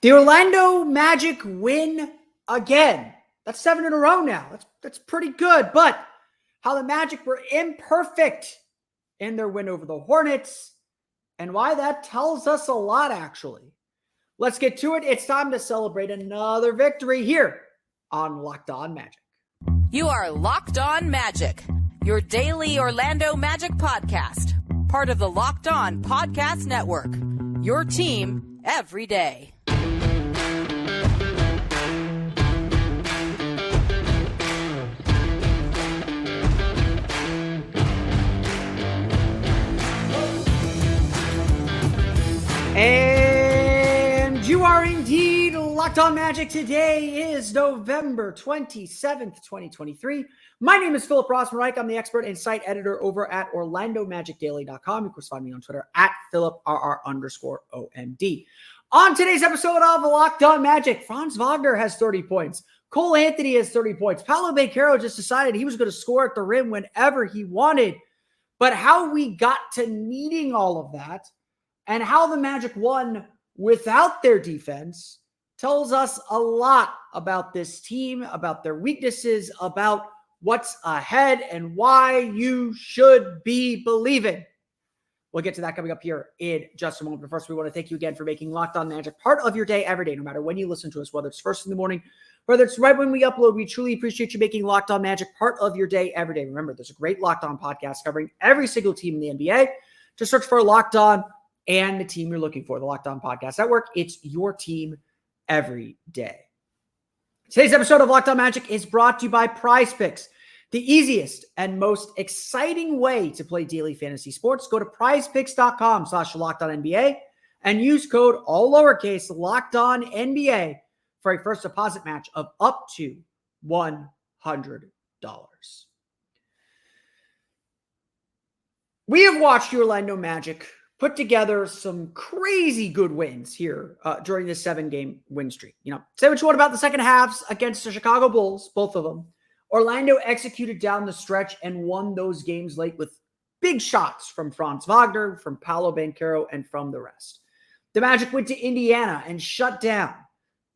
The Orlando Magic win again. That's 7 in a row now. That's pretty good. But how the Magic were imperfect in their win over the Hornets and why that tells us a lot, actually. Let's get to it. It's time to celebrate another victory here on Locked On Magic. You are Locked On Magic, your daily Orlando Magic podcast, part of the Locked On Podcast Network, your team every day. And you are indeed Locked On Magic. Today is November 27th, 2023. My name is Philip Rossman-Reich. I'm the expert and site editor over at OrlandoMagicDaily.com. You can find me on Twitter at PhilipRR_OMD. On today's episode of Locked On Magic, Franz Wagner has 30 points. Cole Anthony has 30 points. Paolo Banchero just decided he was going to score at the rim whenever he wanted. But how we got to needing all of that and how the Magic won without their defense tells us a lot about this team, about their weaknesses, about what's ahead, and why you should be believing. We'll get to that coming up here in just a moment. But first, we want to thank you again for making Locked On Magic part of your day every day, no matter when you listen to us, whether it's first in the morning, whether it's right when we upload. We truly appreciate you making Locked On Magic part of your day every day. Remember, there's a great Locked On podcast covering every single team in the NBA. Just search for Locked On and the team you're looking for, the Locked On Podcast Network. It's your team every day. Today's episode of Locked On Magic is brought to you by PrizePicks, the easiest and most exciting way to play daily fantasy sports. Go to prizepicks.com/LockedOnNBA and use code all lowercase LockedOnNBA for a first deposit match of up to $100. We have watched the Orlando Magic put together some crazy good wins here during this 7-game win streak. You know, say what you want about the second halves against the Chicago Bulls, both of them. Orlando executed down the stretch and won those games late with big shots from Franz Wagner, from Paolo Banchero, and from the rest. The Magic went to Indiana and shut down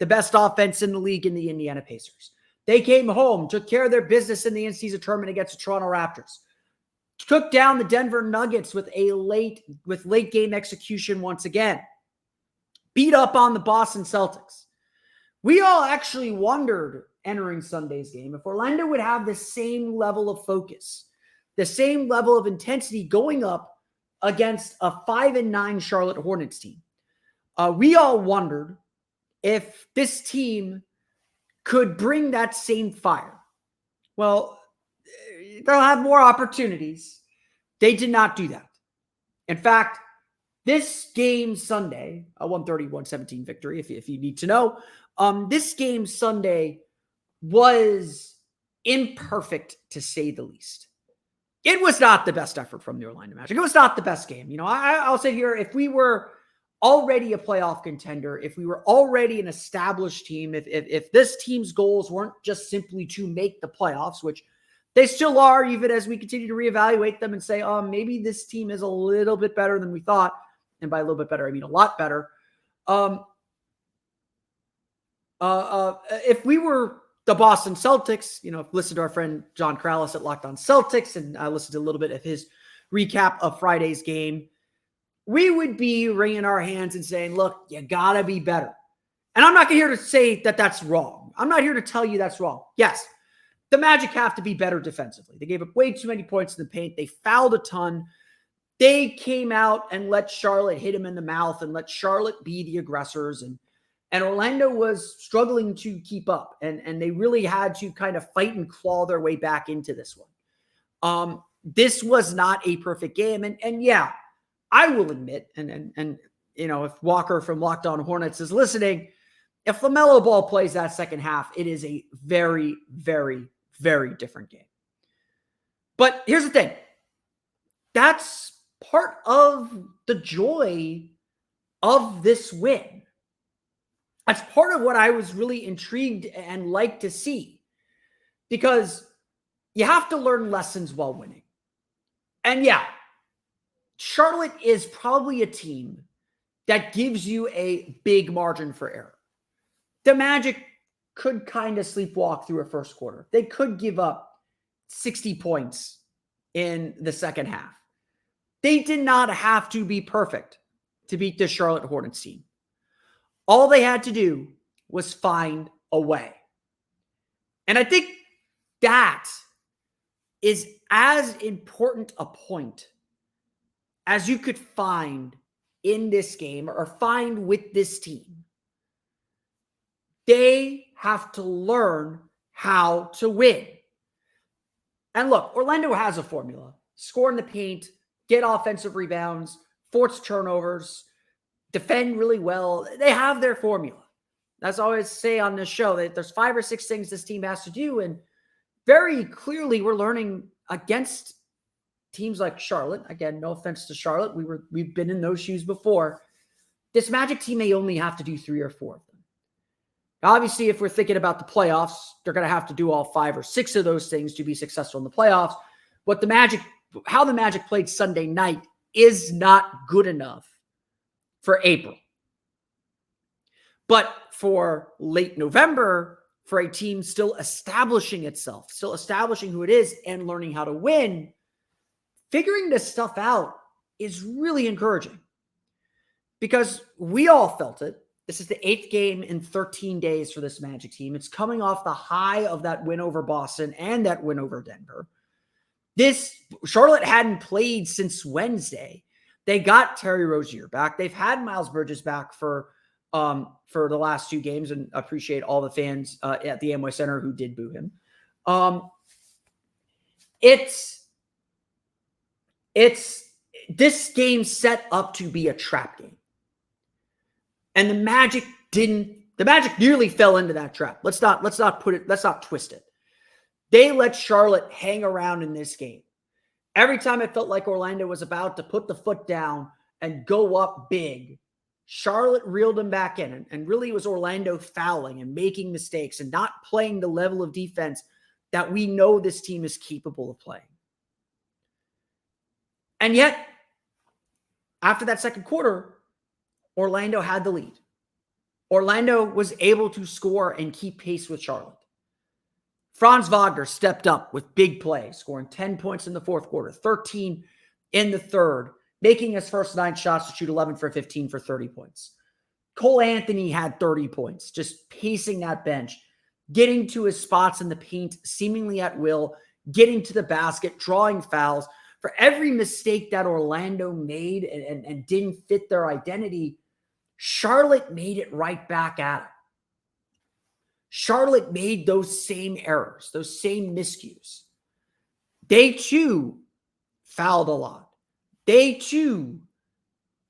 the best offense in the league in the Indiana Pacers. They came home, took care of their business in the in-season tournament against the Toronto Raptors. Took down the Denver Nuggets with late game execution once again. Beat up on the Boston Celtics. We all actually wondered entering Sunday's game if Orlando would have the same level of focus, the same level of intensity going up against a 5-9 Charlotte Hornets team. We all wondered if this team could bring that same fire. Well, they'll have more opportunities. They did not do that. In fact, this game Sunday, a 130-117 victory, if you need to know, this game Sunday was imperfect, to say the least. It was not the best effort from the Orlando Magic. It was not the best game. You know, I'll say here, if we were already a playoff contender, if we were already an established team, if this team's goals weren't just simply to make the playoffs, which they still are, even as we continue to reevaluate them and say, maybe this team is a little bit better than we thought. And by a little bit better, I mean a lot better. If we were the Boston Celtics, you know, listen to our friend John Krallis at Locked On Celtics, and I listened to a little bit of his recap of Friday's game, we would be wringing our hands and saying, look, you got to be better. And I'm not here to say that that's wrong. I'm not here to tell you that's wrong. Yes, the Magic have to be better defensively. They gave up way too many points in the paint. They fouled a ton. They came out and let Charlotte hit him in the mouth and let Charlotte be the aggressors. And Orlando was struggling to keep up. And they really had to kind of fight and claw their way back into this one. This was not a perfect game. And yeah, I will admit, and you know, if Walker from Locked On Hornets is listening, if LaMelo Ball plays that second half, it is a very, very, very different game. But here's the thing. That's part of the joy of this win. That's part of what I was really intrigued and liked to see. Because you have to learn lessons while winning. And yeah, Charlotte is probably a team that gives you a big margin for error. The Magic could kind of sleepwalk through a first quarter. They could give up 60 points in the second half. They did not have to be perfect to beat the Charlotte Hornets team. All they had to do was find a way. And I think that is as important a point as you could find in this game or find with this team. They have to learn how to win. And look, Orlando has a formula. Score in the paint, get offensive rebounds, force turnovers, defend really well. They have their formula. As I always say on this show, that there's 5 or 6 things this team has to do. And very clearly we're learning against teams like Charlotte. Again, no offense to Charlotte. We've been in those shoes before. This Magic team may only have to do 3 or 4 of them. Obviously, if we're thinking about the playoffs, they're going to have to do all 5 or 6 of those things to be successful in the playoffs. But how the Magic played Sunday night is not good enough for April. But for late November, for a team still establishing itself, still establishing who it is and learning how to win, figuring this stuff out is really encouraging. Because we all felt it. This is the 8th game in 13 days for this Magic team. It's coming off the high of that win over Boston and that win over Denver. Charlotte hadn't played since Wednesday. They got Terry Rozier back. They've had Miles Bridges back for the last 2 games, and appreciate all the fans at the Amway Center who did boo him. This game set up to be a trap game. And the Magic nearly fell into that trap. Let's not twist it. They let Charlotte hang around in this game. Every time it felt like Orlando was about to put the foot down and go up big, Charlotte reeled them back in. And really it was Orlando fouling and making mistakes and not playing the level of defense that we know this team is capable of playing. And yet, after that second quarter, Orlando had the lead. Orlando was able to score and keep pace with Charlotte. Franz Wagner stepped up with big plays, scoring 10 points in the fourth quarter, 13 in the third, making his first 9 shots to shoot 11 for 15 for 30 points. Cole Anthony had 30 points, just pacing that bench, getting to his spots in the paint, seemingly at will, getting to the basket, drawing fouls. For every mistake that Orlando made and didn't fit their identity, Charlotte made it right back at him. Charlotte made those same errors, those same miscues. They too fouled a lot. They too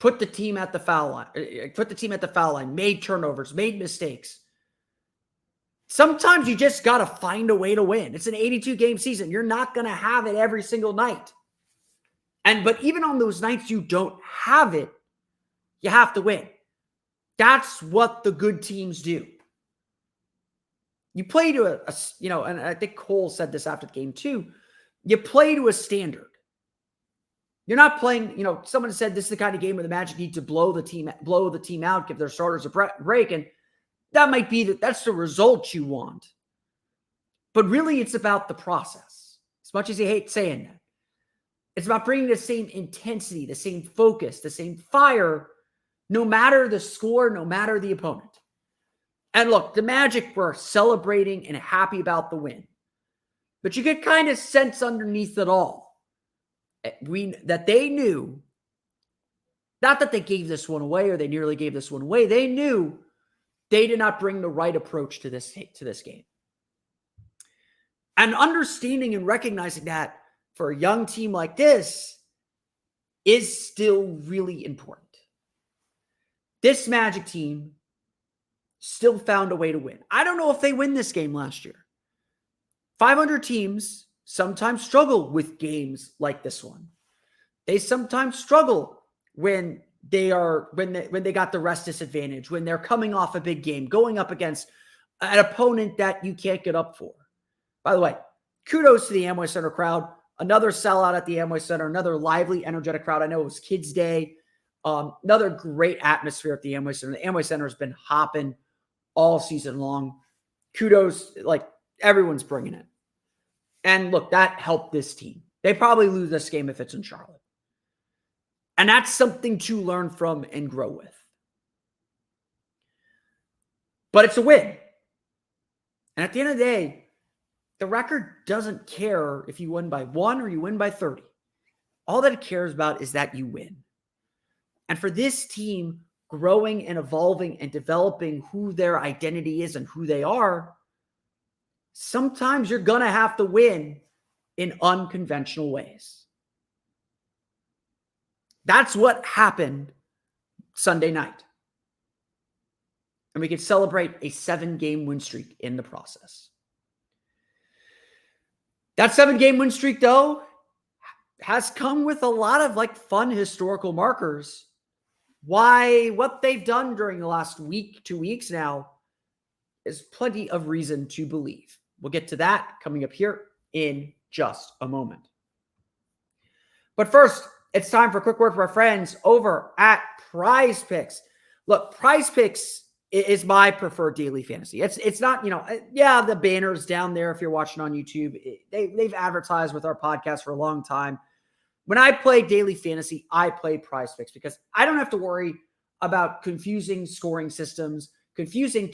put the team at the foul line, made turnovers, made mistakes. Sometimes you just got to find a way to win. It's an 82-game season. You're not going to have it every single night. But even on those nights you don't have it, you have to win. That's what the good teams do. You play to and I think Cole said this after the game too, you play to a standard. You're not playing, someone said this is the kind of game where the Magic need to blow the team out, give their starters a break, and that might be that's the result you want. But really it's about the process. As much as you hate saying that. It's about bringing the same intensity, the same focus, the same fire, no matter the score, no matter the opponent. And look, the Magic were celebrating and happy about the win. But you could kind of sense underneath it all that they knew, not that they gave this one away or they nearly gave this one away, they knew they did not bring the right approach to this game. And understanding and recognizing that for a young team like this is still really important. This Magic team still found a way to win. I don't know if they win this game last year. 500 teams sometimes struggle with games like this one. They sometimes struggle when they got the rest disadvantage, when they're coming off a big game, going up against an opponent that you can't get up for. By the way, kudos to the Amway Center crowd. Another sellout at the Amway Center, another lively, energetic crowd. I know it was Kids Day. Another great atmosphere at the Amway Center. The Amway Center has been hopping all season long. Kudos, like everyone's bringing it. And look, that helped this team. They probably lose this game if it's in Charlotte. And that's something to learn from and grow with. But it's a win. And at the end of the day, the record doesn't care if you win by 1 or you win by 30. All that it cares about is that you win. And for this team, growing and evolving and developing who their identity is and who they are, sometimes you're going to have to win in unconventional ways. That's what happened Sunday night. And we could celebrate a 7-game win streak in the process. That 7-game win streak, though, has come with a lot of fun historical markers. What they've done during the last week, 2 weeks now, is plenty of reason to believe. We'll get to that coming up here in just a moment. But first, it's time for a quick word for our friends over at PrizePicks. Look, PrizePicks is my preferred daily fantasy. It's not, the banner's down there if you're watching on YouTube. They've advertised with our podcast for a long time. When I play daily fantasy, I play PrizePicks because I don't have to worry about confusing scoring systems, confusing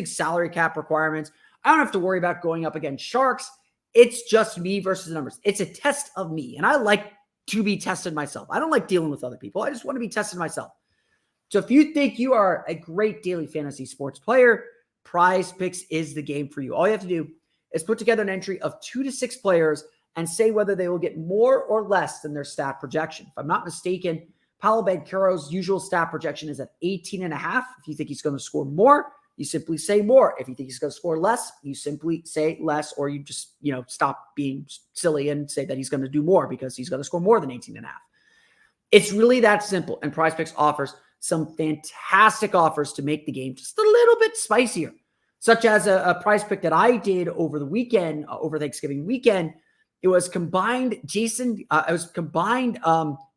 salary cap requirements. I don't have to worry about going up against sharks. It's just me versus the numbers. It's a test of me, and I like to be tested myself. I don't like dealing with other people. I just want to be tested myself. So if you think you are a great daily fantasy sports player, PrizePicks is the game for you. All you have to do is put together an entry of 2 to 6 players and say whether they will get more or less than their stat projection. If I'm not mistaken, Paolo Banchero's usual stat projection is at 18.5. If you think he's going to score more, you simply say more. If you think he's going to score less, you simply say less, or you just, stop being silly and say that he's going to do more because he's going to score more than 18.5. It's really that simple. And PrizePicks offers some fantastic offers to make the game just a little bit spicier, such as a prize pick that I did over the weekend, over Thanksgiving weekend. It was combined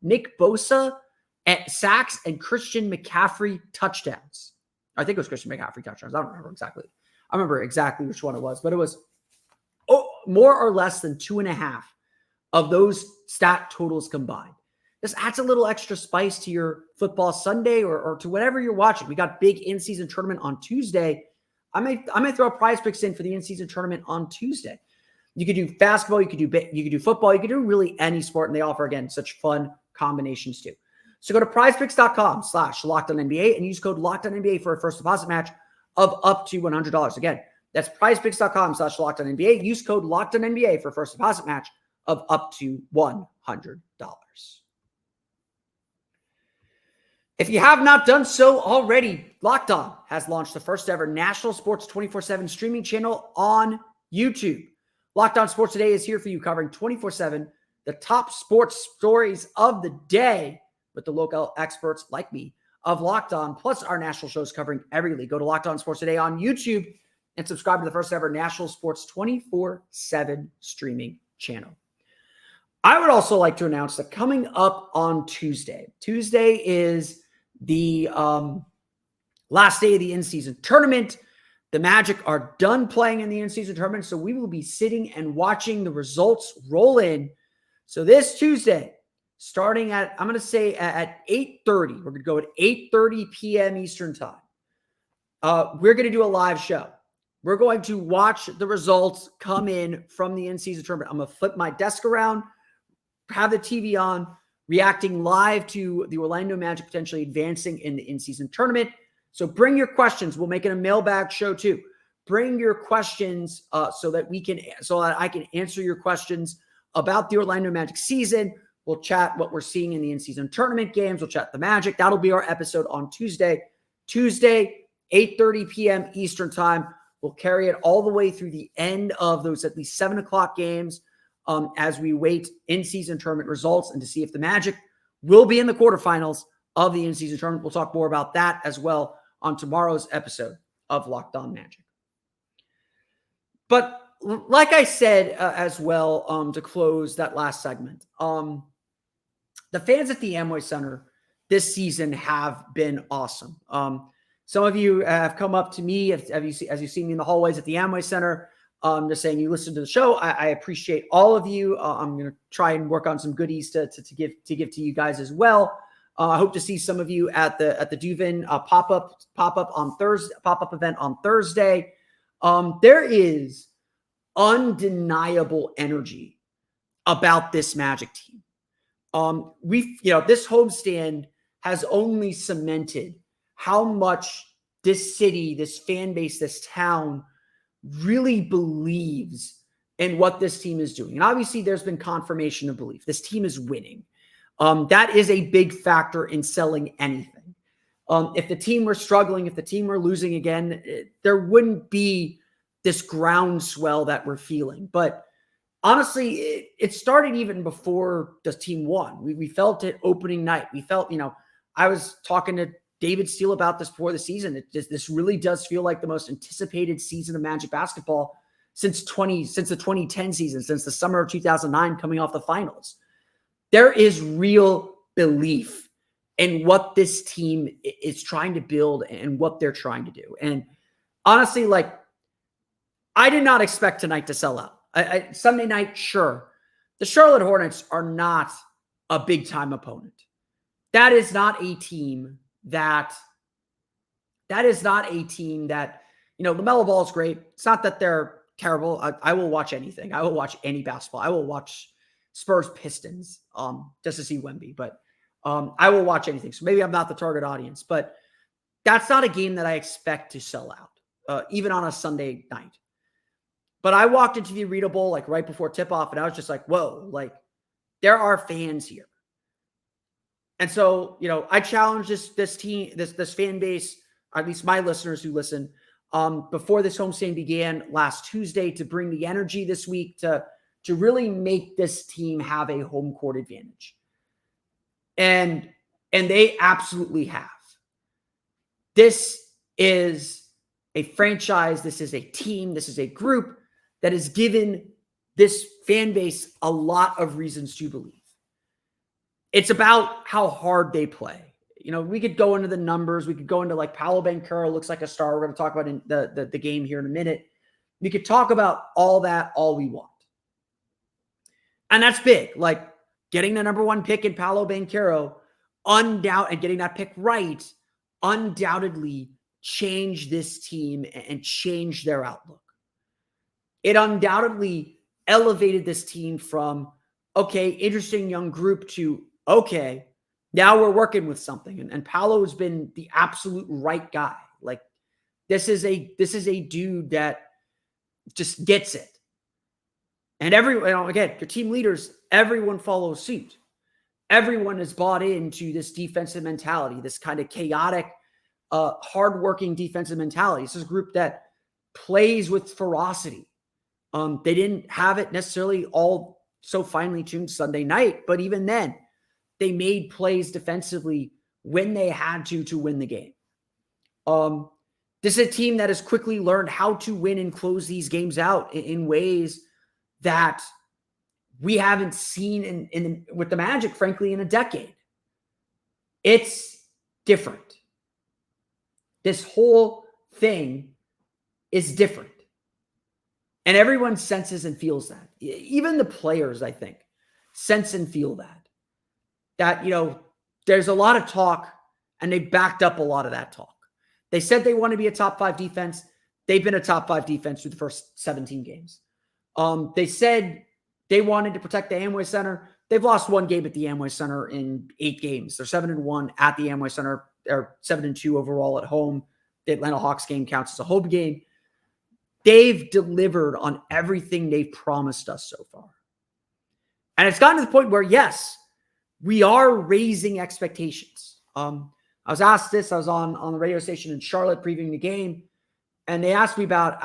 Nick Bosa at sacks and Christian McCaffrey touchdowns. I think it was Christian McCaffrey touchdowns. I don't remember exactly. I remember exactly which one it was, but it was more or less than 2.5 of those stat totals combined. This adds a little extra spice to your football Sunday or to whatever you're watching. We got big in-season tournament on Tuesday. I may throw a PrizePicks in for the in-season tournament on Tuesday. You could do basketball, you could do football, you could do really any sport, and they offer, again, such fun combinations too. So go to prizepicks.com/LockedOnNBA and use code LockedOnNBA for a first deposit match of up to $100. Again, that's prizepicks.com/LockedOnNBA. Use code LockedOnNBA for a first deposit match of up to $100. If you have not done so already, Locked On has launched the first ever national sports 24/7 streaming channel on YouTube. Locked On Sports Today is here for you, covering 24/7 the top sports stories of the day with the local experts like me of Locked On, plus our national shows covering every league. Go to Locked On Sports Today on YouTube and subscribe to the first ever national sports 24/7 streaming channel. I would also like to announce that coming up on Tuesday is the last day of the in-season tournament. The Magic are done playing in the in-season tournament, so we will be sitting and watching the results roll in. So this Tuesday, starting at, I'm going to say at 8:30, we're going to go at 8:30 p.m. Eastern time. We're going to do a live show. We're going to watch the results come in from the in-season tournament. I'm going to flip my desk around, have the TV on, reacting live to the Orlando Magic potentially advancing in the in-season tournament. So bring your questions. We'll make it a mailbag show too. Bring your questions so that I can answer your questions about the Orlando Magic season. We'll chat what we're seeing in the in-season tournament games. We'll chat the Magic. That'll be our episode on Tuesday. Tuesday, 8:30 p.m. Eastern time. We'll carry it all the way through the end of those at least 7 o'clock games as we wait in-season tournament results and to see if the Magic will be in the quarterfinals of the in-season tournament. We'll talk more about that as well on tomorrow's episode of Locked On Magic. But like I said as well, to close that last segment, the fans at the Amway Center this season have been awesome. Some of you have come up to me as you see me in the hallways at the Amway Center, just saying you listen to the show. I appreciate all of you. I'm going to try and work on some goodies to give to you guys as well. I hope to see some of you at the Duvin pop-up event on Thursday. There is undeniable energy about this Magic team. This homestand has only cemented how much this city, this fan base, this town really believes in what this team is doing. And obviously there's been confirmation of belief. This team is winning. That is a big factor in selling anything. If the team were struggling, if the team were losing again, there wouldn't be this groundswell that we're feeling. But honestly, it started even before the team won. We felt it opening night. We felt, I was talking to David Steele about this before the season. This really does feel like the most anticipated season of Magic basketball since the 2010 season, since the summer of 2009, coming off the finals. There is real belief in what this team is trying to build and what they're trying to do. And honestly, I did not expect tonight to sell out. Sunday night, sure. The Charlotte Hornets are not a big-time opponent. That is not a team that LaMelo Ball is great. It's not that they're terrible. I will watch anything. I will watch any basketball. I will watch Spurs Pistons just to see Wemby, but I will watch anything. So maybe I'm not the target audience, but that's not a game that I expect to sell out, even on a Sunday night. But I walked into the Arena Bowl right before tip-off, and I was just like, whoa, there are fans here. And so, I challenge this team, this fan base, or at least my listeners who listen, before this homestand began last Tuesday, to bring the energy this week to really make this team have a home court advantage. And they absolutely have. This is a franchise, this is a team, this is a group that has given this fan base a lot of reasons to believe. It's about how hard they play. We could go into the numbers. We could go into Paolo Banchero looks like a star. We're going to talk about in the game here in a minute. We could talk about all that all we want. And that's big. Getting the number one pick in Paolo Banchero, and getting that pick right, undoubtedly changed this team and changed their outlook. It undoubtedly elevated this team from, okay, interesting young group, to, okay, now we're working with something. And Paolo's been the absolute right guy. This is a dude that just gets it. And everyone, again, your team leaders, everyone follows suit. Everyone is bought into this defensive mentality, this kind of chaotic, hardworking defensive mentality. This is a group that plays with ferocity. They didn't have it necessarily all so finely tuned Sunday night, but even then, they made plays defensively when they had to win the game. This is a team that has quickly learned how to win and close these games out in ways that we haven't seen with the Magic, frankly, in a decade. It's different. This whole thing is different. And everyone senses and feels that. Even the players, I think, sense and feel that. There's a lot of talk, and they backed up a lot of that talk. They said they want to be a top 5 defense. They've been a top 5 defense through the first 17 games. They said they wanted to protect the Amway Center. They've lost one game at the Amway Center in 8 games. They're 7-1 at the Amway Center. They're 7-2 overall at home. The Atlanta Hawks game counts as a home game. They've delivered on everything they've promised us so far. And it's gotten to the point where, yes, we are raising expectations. I was asked this. I was on the radio station in Charlotte previewing the game, and they asked me about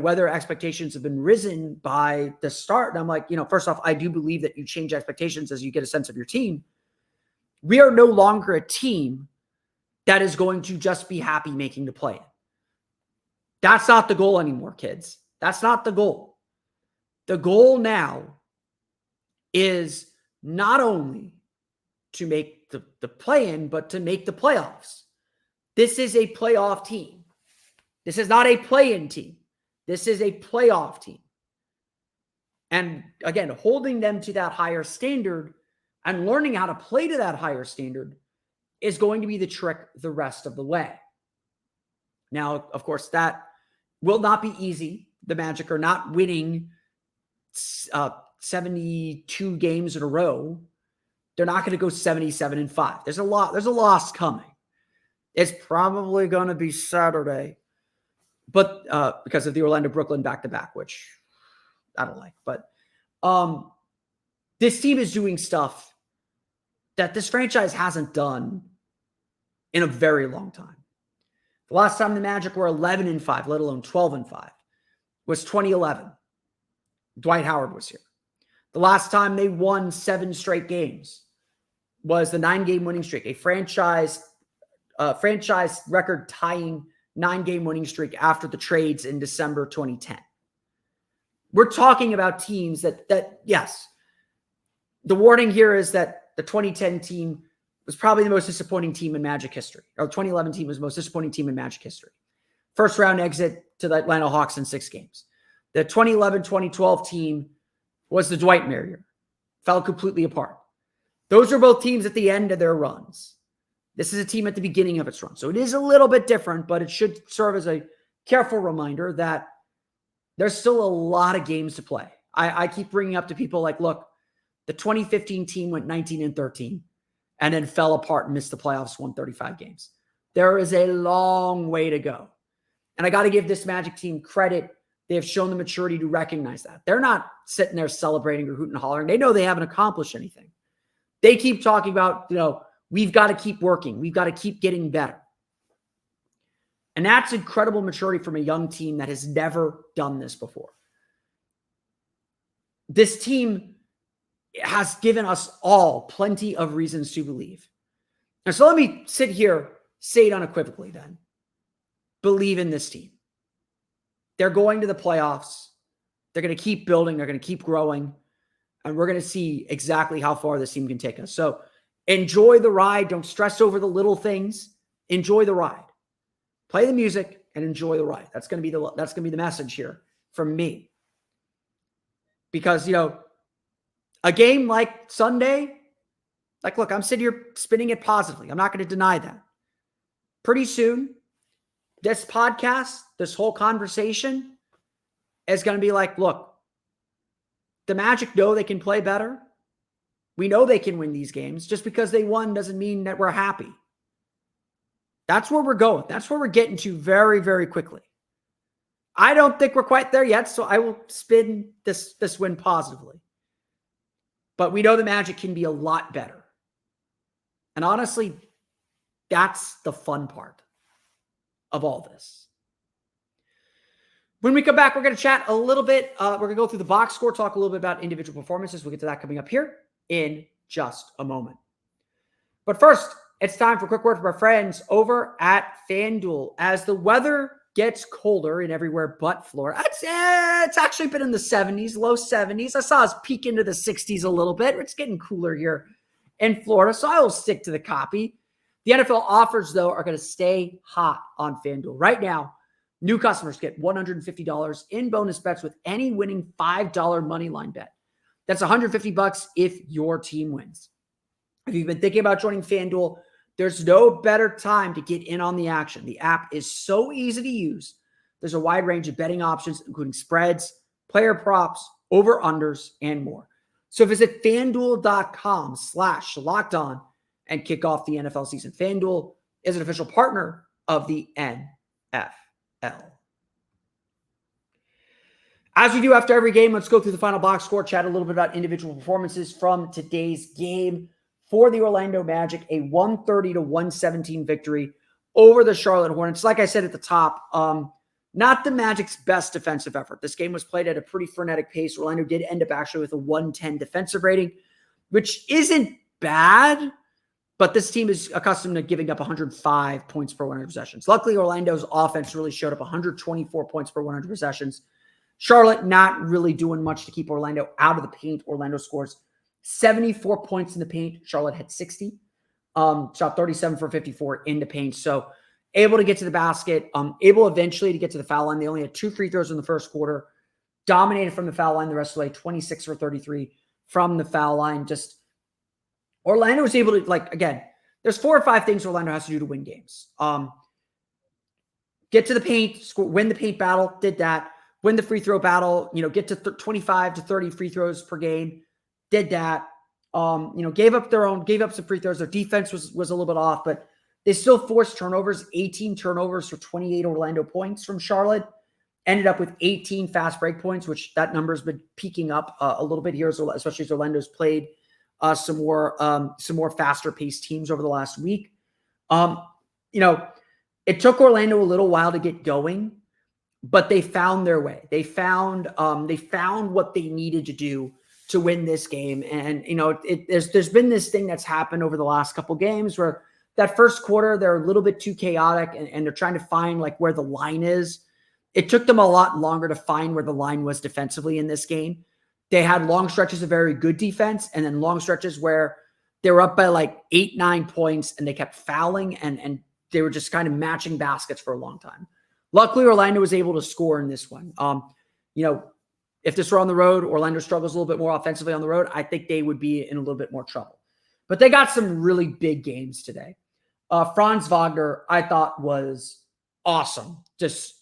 whether expectations have been risen by the start. And I'm like, first off, I do believe that you change expectations as you get a sense of your team. We are no longer a team that is going to just be happy making the play. That's not the goal anymore, kids. That's not the goal. The goal now is not only to make the play-in, but to make the playoffs. This is a playoff team. This is not a play-in team. This is a playoff team. And again, holding them to that higher standard and learning how to play to that higher standard is going to be the trick the rest of the way. Now, of course, that will not be easy. The Magic are not winning 72 games in a row. They're not going to go 77-5. There's a loss coming. It's probably going to be Saturday, but because of the Orlando-Brooklyn back-to-back, which I don't like. But this team is doing stuff that this franchise hasn't done in a very long time. The last time the Magic were 11-5, let alone 12-5, was 2011. Dwight Howard was here. The last time they won 7 straight games was the 9-game winning streak, a franchise record tying 9-game winning streak after the trades in December 2010. We're talking about teams that yes, the warning here is that the 2010 team was probably the most disappointing team in Magic history. Or the 2011 team was the most disappointing team in Magic history. First round exit to the Atlanta Hawks in 6 games. The 2011-2012 team was the Dwight year. Fell completely apart. Those are both teams at the end of their runs. This is a team at the beginning of its run. So it is a little bit different, but it should serve as a careful reminder that there's still a lot of games to play. I keep bringing up to people like, look, the 2015 team went 19-13 and then fell apart and missed the playoffs, won 35 games. There is a long way to go. And I got to give this Magic team credit. They have shown the maturity to recognize that. They're not sitting there celebrating or hooting and hollering. They know they haven't accomplished anything. They keep talking about, we've got to keep working. We've got to keep getting better. And that's incredible maturity from a young team that has never done this before. This team has given us all plenty of reasons to believe. And so let me sit here, say it unequivocally then. Believe in this team. They're going to the playoffs. They're going to keep building. They're going to keep growing. And we're going to see exactly how far this team can take us. So enjoy the ride. Don't stress over the little things. Enjoy the ride. Play the music and enjoy the ride. That's going to be the message here from me. Because, a game like Sunday, look, I'm sitting here spinning it positively. I'm not going to deny that. Pretty soon, this podcast, this whole conversation is going to be like, look, the Magic know they can play better. We know they can win these games. Just because they won doesn't mean that we're happy. That's where we're going. That's where we're getting to very, very quickly. I don't think we're quite there yet, so I will spin this win positively. But we know the Magic can be a lot better. And honestly, that's the fun part of all this. When we come back, we're going to chat a little bit. We're going to go through the box score, talk a little bit about individual performances. We'll get to that coming up here in just a moment. But first, it's time for a quick word from our friends over at FanDuel. As the weather gets colder in everywhere but Florida, it's actually been in the 70s, low 70s. I saw us peak into the 60s a little bit. It's getting cooler here in Florida, so I will stick to the copy. The NFL offers, though, are going to stay hot on FanDuel. Right now, new customers get $150 in bonus bets with any winning $5 money line bet. That's $150 if your team wins. If you've been thinking about joining FanDuel, there's no better time to get in on the action. The app is so easy to use. There's a wide range of betting options, including spreads, player props, over-unders, and more. So visit FanDuel.com/lockedon and kick off the NFL season. FanDuel is an official partner of the NFL. As we do after every game, let's go through the final box score, chat a little bit about individual performances from today's game. For the Orlando Magic, a 130-117 victory over the Charlotte Hornets. Like I said at the top, not the Magic's best defensive effort. This game was played at a pretty frenetic pace. Orlando did end up actually with a 110 defensive rating, which isn't bad, but this team is accustomed to giving up 105 points per 100 possessions. Luckily, Orlando's offense really showed up 124 points per 100 possessions. Charlotte not really doing much to keep Orlando out of the paint. Orlando scores 74 points in the paint. Charlotte had 60. Shot 37 for 54 in the paint. So able to get to the basket, able eventually to get to the foul line. They only had 2 free throws in the first quarter. Dominated from the foul line the rest of the way, 26 for 33 from the foul line. Just Orlando was able to, again, there's 4 or 5 things Orlando has to do to win games. Get to the paint, win the paint battle, did that. Win the free throw battle, get to 25 to 30 free throws per game, did that. Gave up some free throws. Their defense was a little bit off, but they still forced turnovers, 18 turnovers for 28 Orlando points from Charlotte. Ended up with 18 fast break points, which that number's been peaking up a little bit here, especially as Orlando's played some more faster paced teams over the last week. It took Orlando a little while to get going, but they found their way. They found what they needed to do to win this game. And, there's been this thing that's happened over the last couple games where that first quarter, they're a little bit too chaotic and they're trying to find where the line is. It took them a lot longer to find where the line was defensively in this game. They had long stretches of very good defense and then long stretches where they were up by 8, 9 points and they kept fouling and they were just kind of matching baskets for a long time. Luckily, Orlando was able to score in this one. If this were on the road, Orlando struggles a little bit more offensively on the road. I think they would be in a little bit more trouble. But they got some really big games today. Franz Wagner, I thought, was awesome. Just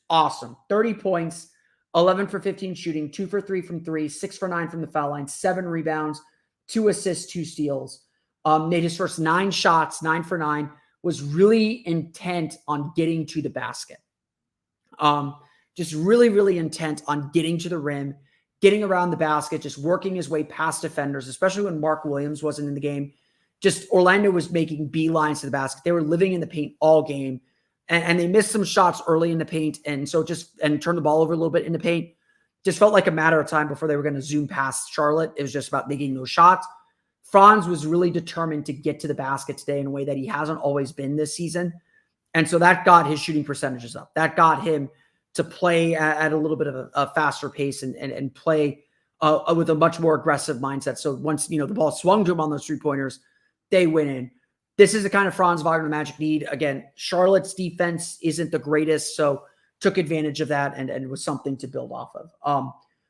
awesome. 30 points, 11 for 15 shooting, 2 for 3 from 3, 6 for 9 from the foul line, 7 rebounds, 2 assists, 2 steals. Made his first 9 shots, 9 for 9, was really intent on getting to the basket. Just really, really intent on getting to the rim, getting around the basket, just working his way past defenders, especially when Mark Williams wasn't in the game. Just Orlando was making beelines to the basket. They were living in the paint all game, and they missed some shots early in the paint, and turned the ball over a little bit in the paint. Just felt like a matter of time before they were going to zoom past Charlotte. It was just about making those shots. Franz was really determined to get to the basket today in a way that he hasn't always been this season. And so that got his shooting percentages up. That got him to play at a little bit of a faster pace and play with a much more aggressive mindset. So once, the ball swung to him on those 3-pointers, they went in. This is the kind of Franz Wagner the Magic need. Again, Charlotte's defense isn't the greatest, so took advantage of that and was something to build off of.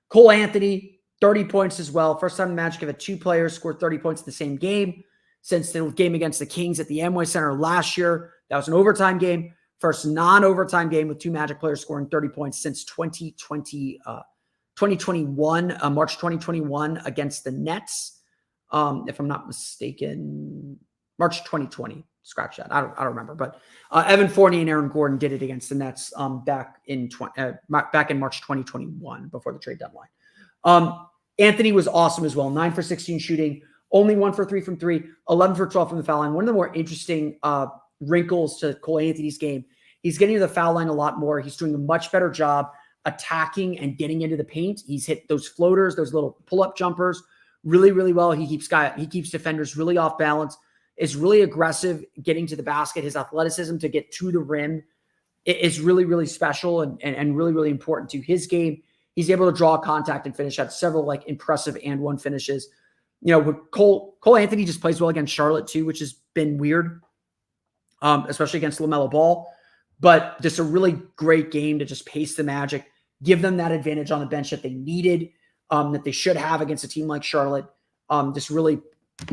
Cole Anthony, 30 points as well. First time the Magic have had 2 players score 30 points in the same game since the game against the Kings at the Amway Center last year. That was an overtime game. First non-overtime game with 2 Magic players scoring 30 points since 2021, March 2021 against the Nets. If I'm not mistaken, March 2020. Scratch that. I don't remember. But Evan Fournier and Aaron Gordon did it against the Nets back in March 2021 before the trade deadline. Anthony was awesome as well. 9 for 16 shooting, only 1 for 3 from 3, 11 for 12 from the foul line. One of the more interesting wrinkles to Cole Anthony's game, he's getting to the foul line a lot more. He's doing a much better job attacking and getting into the paint. He's hit those floaters, those little pull-up jumpers really, really well. He keeps defenders really off balance, is really aggressive getting to the basket. His athleticism to get to the rim is really, really special and really, really important to his game. He's able to draw contact and finish at several impressive and one finishes. Cole Anthony just plays well against Charlotte too, which has been weird, especially against LaMelo Ball. But just a really great game to just pace the Magic, give them that advantage on the bench that they needed, that they should have against a team like Charlotte. Just really,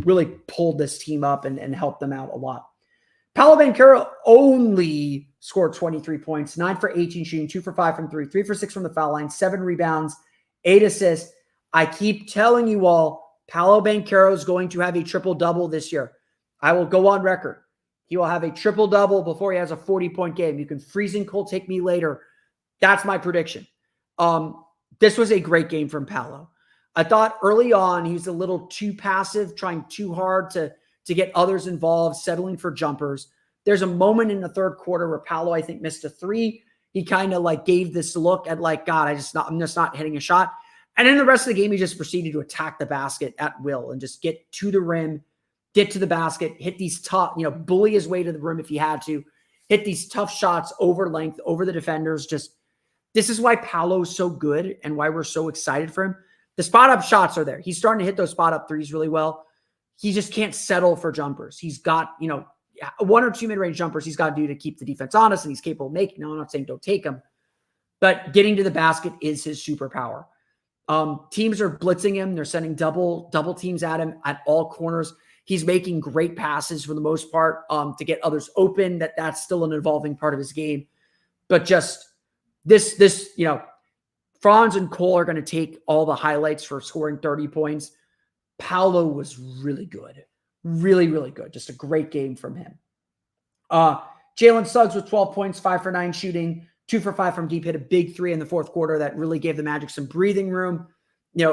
really pulled this team up and helped them out a lot. Paolo Banchero only scored 23 points, 9 for 18 shooting, 2 for 5 from 3, 3 for 6 from the foul line, 7 rebounds, 8 assists. I keep telling you all, Paolo Banchero is going to have a triple-double this year. I will go on record. He will have a triple-double before he has a 40-point game. You can freezing cold take me later. That's my prediction. This was a great game from Paolo. I thought early on he was a little too passive, trying too hard to get others involved, settling for jumpers. There's a moment in the third quarter where Paolo, I think, missed a 3. He kind of gave this look at God, I'm just not hitting a shot. And in the rest of the game, he just proceeded to attack the basket at will and just get to the rim, get to the basket, hit these tough, bully his way to the rim if he had to, hit these tough shots over length, over the defenders. This is why Paolo's so good and why we're so excited for him. The spot-up shots are there. He's starting to hit those spot-up threes really well. he just can't settle for jumpers. He's got, 1 or 2 mid-range jumpers he's got to do to keep the defense honest, and he's capable of making. No, I'm not saying don't take them, but getting to the basket is his superpower. Teams are blitzing him. They're sending double teams at him at all corners. He's making great passes for the most part to get others open. That's still an evolving part of his game. But just this, Franz and Cole are going to take all the highlights for scoring 30 points. Paolo was really good. Really, really good. Just a great game from him. Jalen Suggs with 12 points, 5 for 9 shooting, 2 for 5 from deep, hit a big 3 in the fourth quarter that really gave the Magic some breathing room,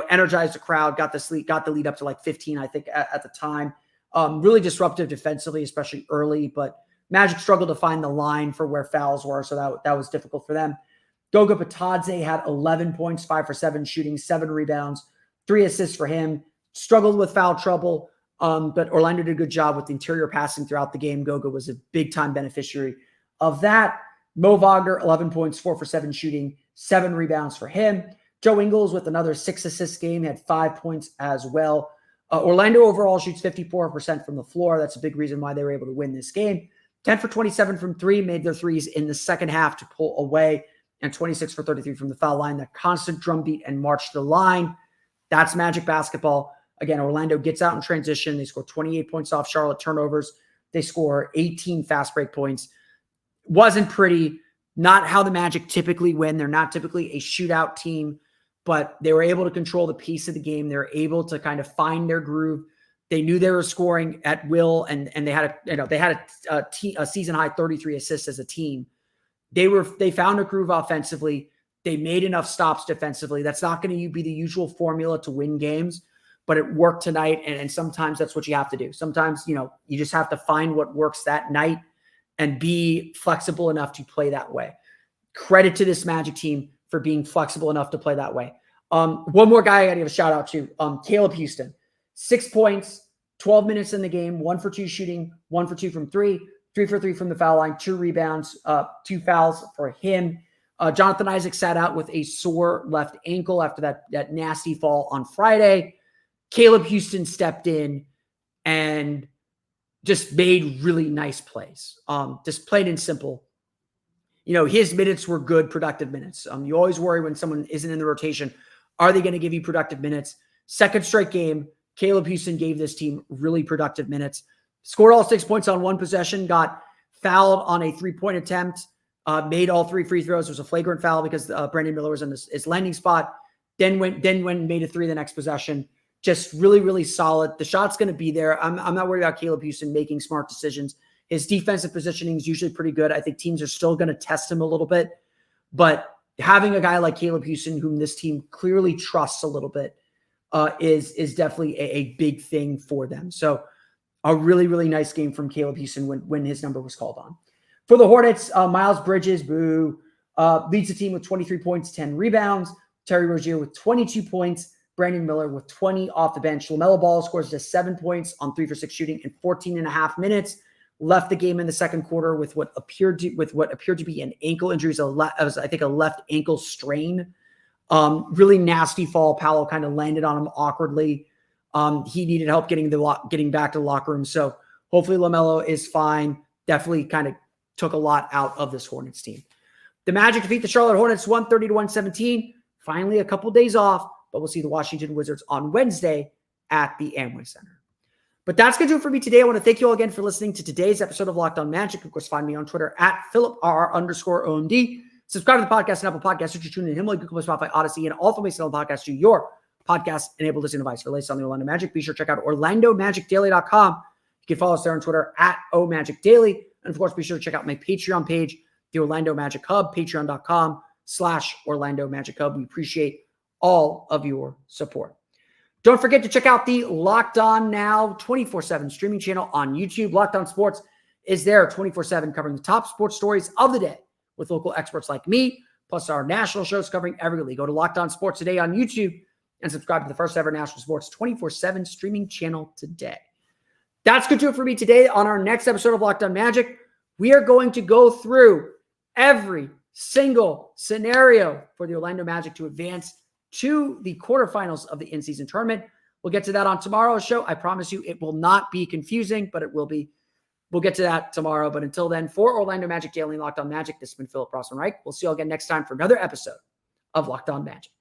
energized the crowd, got the lead up to like 15, I think, at the time. Really disruptive defensively, especially early, but Magic struggled to find the line for where fouls were, so that was difficult for them. Goga Bitadze had 11 points, 5 for 7 shooting, 7 rebounds, 3 assists for him. Struggled with foul trouble, but Orlando did a good job with the interior passing throughout the game. Goga was a big-time beneficiary of that. Mo Wagner, 11 points, 4 for 7 shooting, 7 rebounds for him. Joe Ingles with another 6 assist game, had 5 points as well. Orlando overall shoots 54% from the floor. That's a big reason why they were able to win this game. 10 for 27 from 3, made their threes in the second half to pull away, and 26 for 33 from the foul line. That constant drumbeat and march to the line. That's Magic basketball. Again, Orlando gets out in transition. They score 28 points off Charlotte turnovers. They score 18 fast break points. Wasn't pretty. Not how the Magic typically win. They're not typically a shootout team, but they were able to control the pace of the game. They were able to kind of find their groove. They knew they were scoring at will, and they had a season high 33 assists as a team. They found a groove offensively. They made enough stops defensively. That's not going to be the usual formula to win games, but it worked tonight, and sometimes that's what you have to do. Sometimes, you just have to find what works that night and be flexible enough to play that way. Credit to this Magic team for being flexible enough to play that way. One more guy I got to give a shout out to, Caleb Houston. 6 points, 12 minutes in the game, 1 for 2 shooting, 1 for 2 from 3, 3 for 3 from the foul line, 2 rebounds, 2 fouls for him. Jonathan Isaac sat out with a sore left ankle after that nasty fall on Friday. Caleb Houston stepped in and just made really nice plays. Just plain and simple. His minutes were good, productive minutes. You always worry when someone isn't in the rotation. Are they going to give you productive minutes? Second straight game, Caleb Houston gave this team really productive minutes. Scored all 6 points on 1 possession, got fouled on a 3-point attempt, made all 3 free throws. There was a flagrant foul because Brandon Miller was in his landing spot. Then made a 3 the next possession. Just really, really solid. The shot's going to be there. I'm not worried about Caleb Houston making smart decisions. His defensive positioning is usually pretty good. I think teams are still going to test him a little bit. But having a guy like Caleb Houston, whom this team clearly trusts a little bit, is definitely a big thing for them. So a really, really nice game from Caleb Houston when his number was called on. For the Hornets, Miles Bridges, leads the team with 23 points, 10 rebounds. Terry Rozier with 22 points. Brandon Miller with 20 off the bench. LaMelo Ball scores just 7 points on 3 for 6 shooting in 14 and a half minutes. Left the game in the second quarter with what appeared to be an ankle injury. I think a left ankle strain. Really nasty fall. Paolo kind of landed on him awkwardly. He needed help getting back to the locker room. So hopefully LaMelo is fine. Definitely kind of took a lot out of this Hornets team. The Magic defeat the Charlotte Hornets 130-117. Finally, a couple days off, but we'll see the Washington Wizards on Wednesday at the Amway Center. But that's going to do it for me today. I want to thank you all again for listening to today's episode of Locked On Magic. Of course, find me on Twitter at @PhilipR_OMD. Subscribe to the podcast and Apple Podcasts. Search your tune in Himalaya, Google, Spotify, Odyssey, and all from the podcast to your podcast-enabled listening device. For latest on the Orlando Magic, be sure to check out OrlandoMagicDaily.com. You can follow us there on Twitter at @OMagicDaily. And of course, be sure to check out my Patreon page, the Orlando Magic Hub, patreon.com/Orlando Magic Hub. We appreciate all of your support. Don't forget to check out the Locked On Now 24/7 streaming channel on YouTube. Locked On Sports is there 24/7 covering the top sports stories of the day with local experts like me, plus our national shows covering every league. Go to Locked On Sports today on YouTube and subscribe to the first ever national sports 24/7 streaming channel today. That's going to do it for me today. On our next episode of Locked On Magic, we are going to go through every single scenario for the Orlando Magic to advance to the quarterfinals of the in-season tournament. We'll get to that on tomorrow's show. I promise you it will not be confusing, but it will be. We'll get to that tomorrow. But until then, for Orlando Magic Daily and Locked On Magic, this has been Philip Rossman-Reich. We'll see you all again next time for another episode of Locked On Magic.